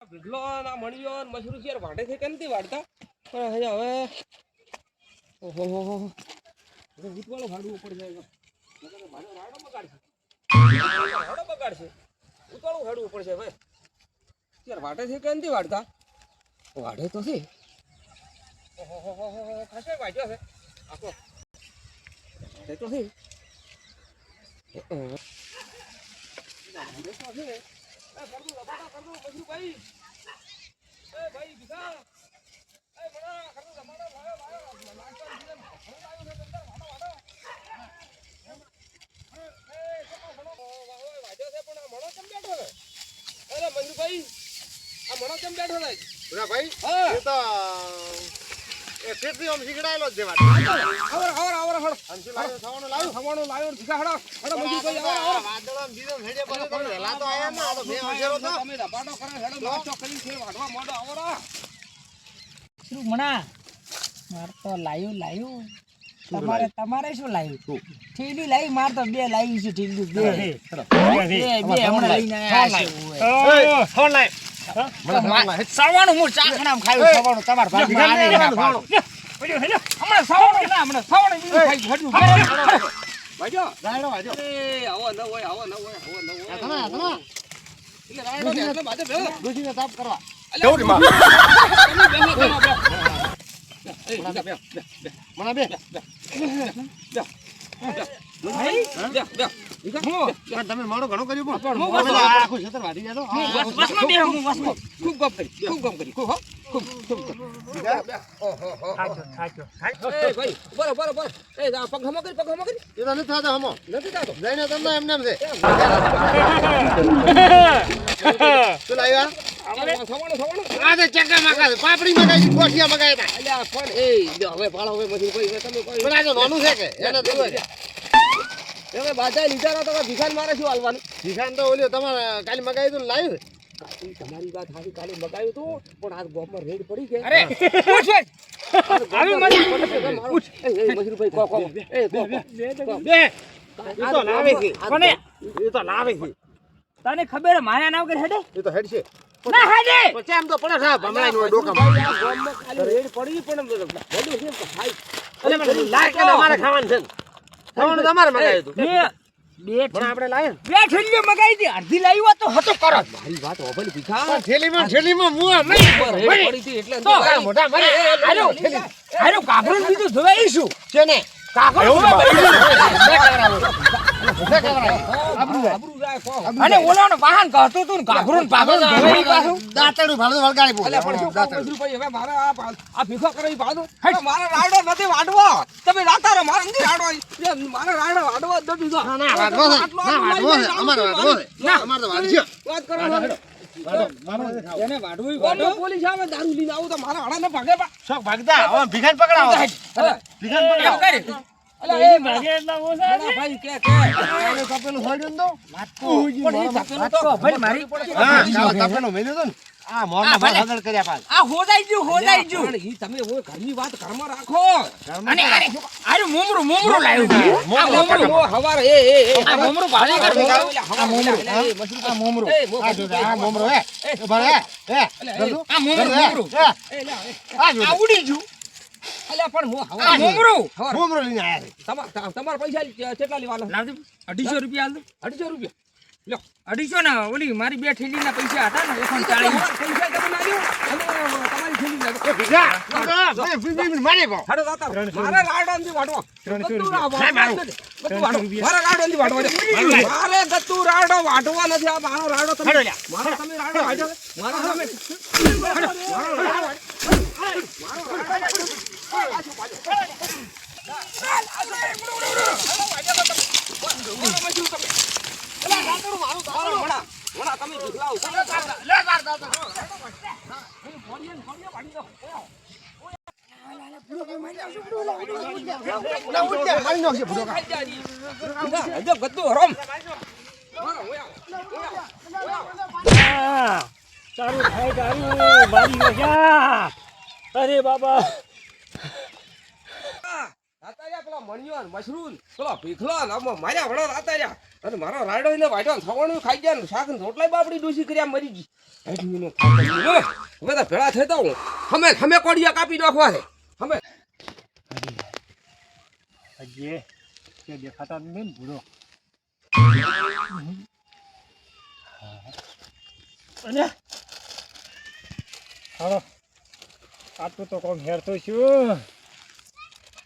ભીગલો ના મણિયો મશરૂ છે વાડે છે કેમથી વાડતા પણ હે હવે ઓહો ઉતવાળો ભાડું ઉપર જાય ભાડો રાડો બગાડશે ઉતવાળો ભાડું ઉપર છે હવે યાર વાડે છે કેમથી વાડતા વાડે તો છે ઓહો ખાસે વાડ્યો છે આખો તે તો છે ભાઈ ભીખા તમારે શું લાવ્યું ઠીલી લાવી માર તો બે લાવી છે ઠીલી બે હમણાં લઈને આવ્યા સવાણું હું ચાખણામ ખાયું સવાણું તમાર ભાઈ હમણાં સવાણું ના હમણાં સવાણું બીજું ખાઈ હડ્યું વાજો રાયડો વાજો એ આવો ન હોય એટલે રાયડો એટલે બાજે બે દૂધીને તાપ કરવા કેવું માં એ બે મને બે તમે મારો ઘણો કર્યું પણ આખું ક્ષેત્ર વાટી જાતો ખૂબ ગપ કરી ખૂબ ભાઈ બરોબર એ પગ હમો કરી એ તો નથી થતો હમો નથી થતો જઈને તમને એમને એમ છે શું લાવ્યા આ તો ચક્કા મકા પાપડી મગાઈ ગોઠિયા મગાયા હતા અલ્યા પણ એ હવે ભાળો હવે મધી કોઈ તમે કોઈ પણ આ તો નાનું છે કે એને દુવે છે હવે બાજા લીધા તો ભીખાન મારે શું હાલવાનું ભીખાન તો ઓલ્યો તમારે કાલે મગાવી તું લાવ્યું તમારી વાત હારી કાલે મગાવ્યું તું પણ આ ગોપમાં રેડ પડી ગઈ અરે પૂછ આવી મજરૂભાઈ કો એ બે એ તો લાવે છે કોને એ તો લાવે છે તને ખબર માયા નામ કે હેડે એ તો હેડ છે ના હેડે તો કેમ તો પડે સાહેબ હમણાં નો ડોકા ગોમમાં ખાલી રેડ પડી પણ બધું છે ખાઈ અરે મને લાગ કે મારે ખાવાનું છે ખાવાનું તમારે મગાવ્યું તું બે પણ આપણે લાવ્યા બે થેલીઓ મગાવી દી અડધી લાવી તો હતો કરો મારી વાત ઓભલી ભીખા થેલીમાં મુઆ નહીં પડી હતી એટલે તો મોટા મારે હાલો કાબરું બીજું ધોવાઈ શું છે ને અને ઓલાનો વાહન કહતો તું કાઘરું પાગલ દાતડું ભાડું વળગાડી બોલે હવે મારે આ ભીખો કરી પાડો મારા રાડો નથી વાડવો તમે રાતારો મારે નથી રાડવો મારા રાડો વાડવો જ નથી ના વાડવો અમાર વાડવો ના અમાર તો વાડજો વાત કરો એને વાડવું વાડો પોલીસ આવે દારૂ લઈને આવું તો મારા હાડા ન ભાગે શોક ભાગતા હવે ભીખાન પકડાવો ભીખાન પકડાવો કરે અલા એ ભાગે એટલા ઓછા છે ભાઈ કે આને કપેલું છોડ્યું તો વાત તો પણ એ કપેલું તો ભાઈ મારી હા કપેલું મેલ્યો તો ને આ મોરના ભાઈ હગળ કર્યા પાલ આ હોજાઈ ગયું પણ ઈ તમે ઓય ઘરની વાત ઘરમાં રાખો અને અરે મોમરું લાવ્યું આ મોમરું હવાર એ આ મોમરું ભાજી કર આ મોમરું આ મોમરું આ જો આ મોમરું હે ભરે હે આ મોમરું આ ઉડી ગયું અલ્યા પણ હવા મોમરો લઈને આયા તમાર પૈસા કેટલા લેવાના લાવ 250 રૂપિયા આલ દો 250 રૂપિયા લ્યો 250 ના ઓલી મારી બે થેલી ના પૈસા હતા ને 140 પૈસા તમે લાવ્યો અને તમારી થેલી લાવ્યો એ ભીખા મારે બો હાડો દાતા મારા રાડો ની વાડવો 300 રૂપિયા મારા રાડો ની વાડવો મારે ગત્તુ રાડો વાડવા નથી આ મારો રાડો તમે મારો તમે રાડો વાડો મારો તમે અરે બાબા રાતાર્યા પેલા મણિયો મશરૂમ પેલો ભીખલો માર્યા વડો રાતાર્યા અરે મારો રાયડો એને વાટ્યો થવાનું ખાઈ ગયા ને શાક ને રોટલાય બાપડી ડોસી કર્યા મરી ગઈ હવે તો ભેળા થતા હું હમે કોડિયા કાપી નાખવા છે હમે હજી કે દેખાતા નહીં ભૂરો અને હાલો આટલું તો કોમ હેરતો છું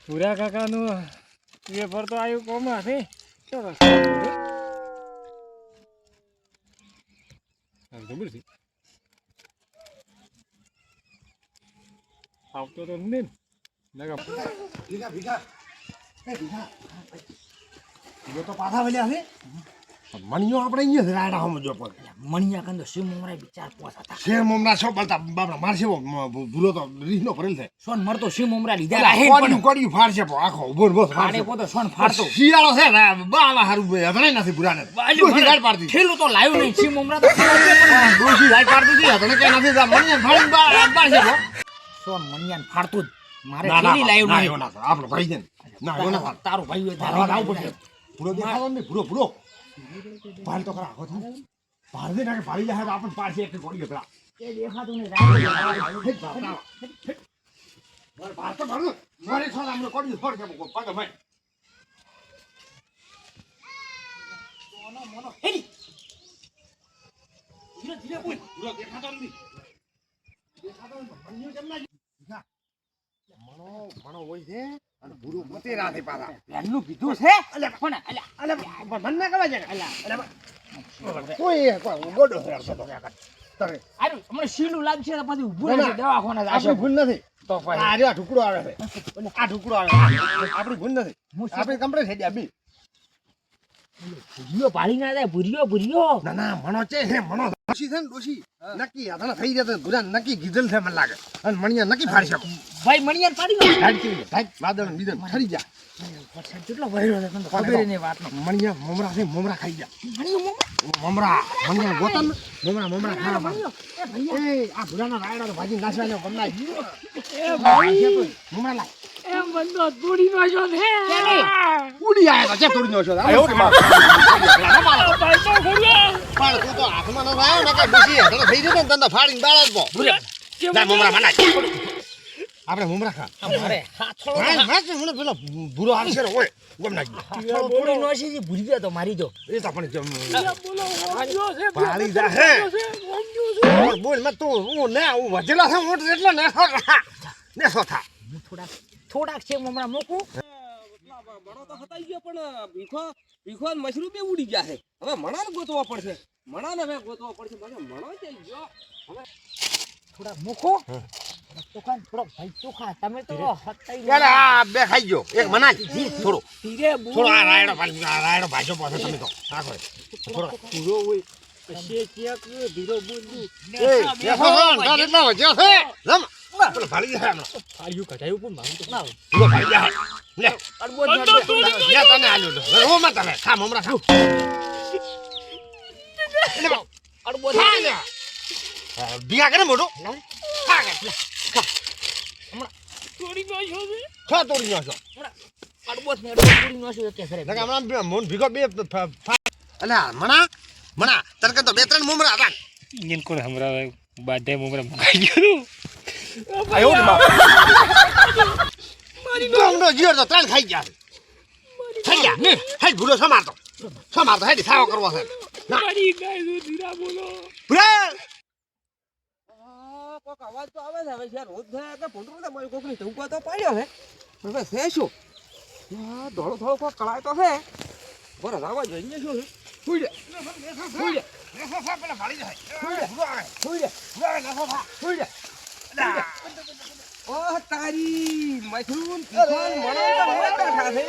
ભૂરા કાકાનું વેફર તો આવ્યું કોમ હશે ચલો જબર છે આવતો તો નહીં તો પાછા વળ્યા છે મણિયો આપણે અહીંયા રાયડા સમજો પર મણિયા કંદો શિવ મમરા વિચાર પોતા શેર મમરા છો બળતા બાપડા મારશે ભૂલો તો રીહનો ભરેલ થાય સોન મરતો શિવ મમરા લીધા રાહે કોડી ફાડશે આખો ઉભો ઉભો ફાડે પોતો સોન ફાડતો શિયાળો છે બાવા હારું હતણે નથી પુરાને ડોસી રાડ પાડતી ખેલું તો લાવ્યું નહીં શિવ મમરા તો ખાવા પણ ડોસી રાડ પાડતી હતી હતણે કઈ નથી મણિયા ફાડી બાળશે સોન મણિયાન ફાડતું જ મારે ના ખેલી લાવ્યું ના નહીં ના આપણો ભાઈ છે ના એવો ના તારું ભાઈ હોય તારવા આવું પડશે પૂરો દેખાતો નહીં પૂરો ભાલ તો ખરા આખો થાય ભાલ દે નાખે ભાળી જાય તો આપણે પાછી એક કોડી પેલા એ દેખાતું નહીં ભાલ તો ભાળ મારે થોડા આપણે કોડી ફોડ કે પગ ભાઈ મોનો હેડી ધીરે બોલ પૂરો દેખાતો નથી મણિયો કેમ ના મણો હોય છે અને પૂરું મતે રાતે પાછા પેલું કીધું છે પણ અલે મન ના કવા જાય કોઈ ગોડો ફેરતો તો તરે આરું હમણાં શીલું લાગશે તો પછી ઊભું રહેશે દવાખાને જશે આપણી ભૂલ નથી તો પછી આ આ ઢુકડો આવે છે આ ઢુકડો આવે આપણી ભૂલ નથી આપણી કમ્પ્લેટ થઈ ગયા બી ભૂરિયો પાડી ના જાય ભૂરિયો ના ના મણો છે હે મણો દોશી છે ને દોશી નક્કી આધા થઈ જતો ભૂરા નક્કી ગીધલ છે મને લાગે અને મણિયા નક્કી ફાડી શકો ભાઈ મણિયાન પાડી ગયો ભાઈ વાદળ બીદળ ઠરી જા વરસાદ કેટલો વહેલો છે તને તો ખબર નહીં વાતનો મણિયા મમરા છે મમરા ખાઈ જા મણિયો મમરા ગોતન મમરા ખાવા બા એ ભૈયા એ આ ભૂરાના રાયડા તો ભાજી નાસવાનો ગમના મમરા લાય એમ બંધો તોડી નો છો ને ઉડી આયા છે તોડી નો છો આયો રે માં ભાઈ તો ખોલ્યો પણ તું તો હાથમાં ન આવ્યો ને કે ડોસી હટલો થઈ જતો ને તને ફાડીને બાળા જ બો ના મમરા મના આપણે મમરા ખા અરે હાથો હા મને પેલો ભૂરો હાલ છે ઓય ગમ નાખી થોડી નોશી ભૂરિયો તો મારી દો એ તો પણ બોલો વાંજો છે પાળી જા હે બોલ મત તું હું ને હું વધેલા છે હું એટલે ને થા હું થોડાક છે મમરા મૂકું મણો તો હતાઈ ગયો પણ ભીખો મશરૂમ બે ઉડી ગયા છે હવે મણાને ગોતવા પડશે મણાને હવે ગોતવા પડશે મણો જઈ ગયો હવે થોડાક મૂકો ચોખા થોડો ભાઈ ચોખા તમે તો હતાઈ યાર આ બે ખાઈ ગયો એક મના થોડો ધીરે થોડો આ રાયડો ભાજો પાછો તમે તો નાખો થોડો પૂરો હોય પછી ક્યાંક ધીરો બોલવું એ બેસો ના એટલા વજ્યો છે જમ પેલો ભાળી જાય હમણાં આયુ કઢાયું પણ મારું તો ના પૂરો ભાળી જાય લે અડબો લે તને આલ્યો લે ઓ મત લે ખા મમરા ખા લે બાઉ અડબો ખા લે બિયા કરે મોટો ખા કે તોડી નો છો ને ખા તોડી નાખો અડબો ને પૂરી નોશી કે ખરે લગા હમણાં મોન ભીગો બે અલ્યા મણા તરકે તો બે ત્રણ મમરા હતા ઇન્જન કોણ હમરા બાધે મમરા મંગાઈ ગયો આયો રે બાપ ગમનો જીર તો ત્રણ ખાઈ ગયા ખાઈ ગયા ને હાઈ ભૂલો સમારતો હેડી થાવો કરવો છે મારી ગાય તો ધીરા બોલો ભૂરા કોક અવાજ તો આવે છે હવે છે રોજ થયા કે ભૂંડરો ને મારી કોકની ટૂંકો તો પાડ્યો છે હવે છે શું થોડો કોક કળાય તો છે બરાબર આવા જોઈએ શું છે સુઈ જા પેલા ભાળી જાય સુઈ જા ઓહ તારી મશરૂમ તીખોન મણો તો મોય બેઠા છે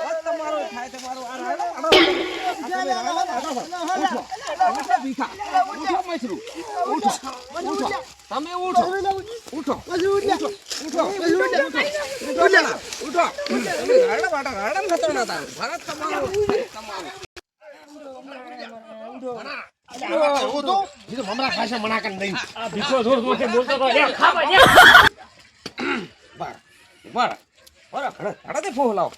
ઓ તમારો થાય તમારો આ રાડો ઉઠો ભીખા ઉઠો મશરૂમ ઉઠો તમે ઉઠો તમે રાડા ખતરનાક હતા ભારત તમારો મમરા ખાશે મના કરી નહીં આ ભીખો થોડો બોલતો તો એ ખાવા બરાબર ઘણા ફોન લાવો